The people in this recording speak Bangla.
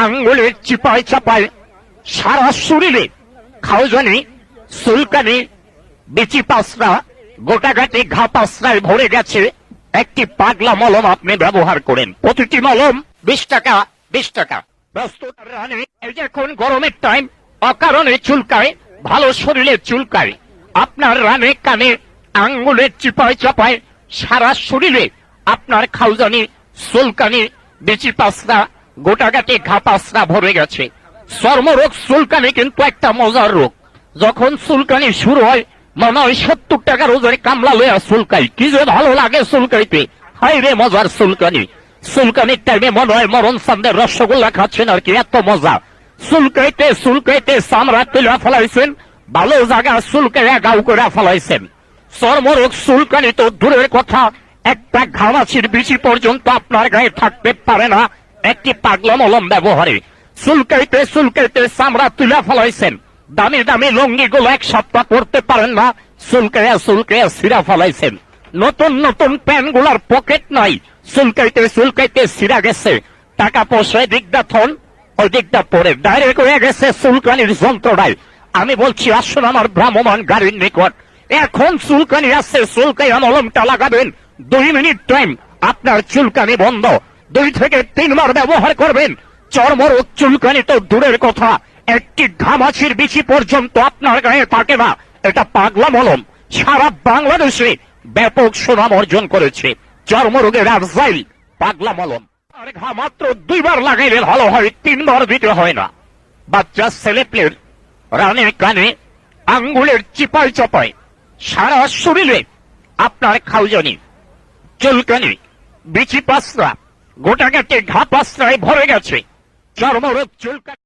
আঙ্গুলের চিপায় চাপায় সারা শরীরে খাওজানি, চুলকানি, বিচি পাঁচরা, গোটাঘাটি ঘা পাঁচরায় ভরে গেছে। একটি পাগলা মলম আপনি ব্যবহার করেন। প্রতিটি মলম 20 টাকা 20 টাকা। প্রস্তুত রানে এই যে এখন গরমের টাইম, অকারণে চুলকায়, ভালো শরীরে চুলকায়। আপনার রানে কানে আঙ্গুলের চিপায় চাপায় সারা শরীরে আপনার খাওজানি, চুলকানি, বিচি পাঁচরা, গোটাঘাটি ঘা পাঁচরা ভরে গেছে। চর্মরোগ চুলকানি কিন্তু একটা মজার রোগ। যখন চুলকানি শুরু হয় মনে হয় 70 টাকার ওজনে কামলা লইয়া চুলকাই, কি যে ভালো লাগে চুলকাইতে। হাই রে মজার চুলকানি। চুলকানির টাইমে মনে হয় মরণ চান্দের রসগোল্লা খাচ্ছেন আর কি, এত মজা। চুলকাইতে চুলকাইতে চামড়া তুলে ফেলাইছেন, ভালো জায়গা চুলকাইয়া গাও করে ফেলাইছেন। চর্মরোগ চুলকানি তো দূরের কথা, একটা ঘামাচির বিচি পর্যন্ত আপনার গায়ে থাকতে পারে না একটি পাগলা মলম ব্যবহারে। চুলকাইতে চুলকাইতে চামড়া তুলে ফেলাইছেন, দামি দামি লুঙ্গি গুলো 1 সপ্তাহ পরতে পারেন না, চুলকাইয়া চুলকাইয়া ছিঁড়া ফেলাইছেন। নতুন নতুন প্যান্ট গুলার পকেট নাই, চুলকাইতে চুলকাইতে ছিঁড়া গেছে। টাকা পয়সা দিকটা থন, ওই দিকটা পরে ডাইরেক্ট হয়ে গেছে চুলকানির যন্ত্রটায়। আমি বলছি আসুন আমার ভ্রাম্যমান গাড়ির নিকট, এখন চুলকানি আসছে, চুলকাইয়া মলমটা লাগাবেন। 2 মিনিট টাইম, আপনার চুলকানি বন্ধ। 2 থেকে 3 বার ব্যবহার করবেন। চর্মরোগ চুলকানি তো দূরের কথা, একটি ঘামাচির বিচি পর্যন্ত আপনার গায়ে থাকে না। এটা পাগলা মলম সারা বাংলাদেশে ব্যাপক সুনাম অর্জন করেছে। চর্মরোগের রাজশাহী পাগলা মলম। আর ঘা মাত্র 2 বার লাগাইলে ভালো হয়, 3 বার দিতে হয় না। বাচ্চা ছেলেপেলের রানে কানে আঙ্গুলের চিপায় চাপায় সারা শরীরে আপনার খাওজানি, চুলকানি, বিচি পাঁচরা, গোটাঘাটি ঘা পাঁচরায় ভরে গেছে। চর্মরোগ চুলকানি।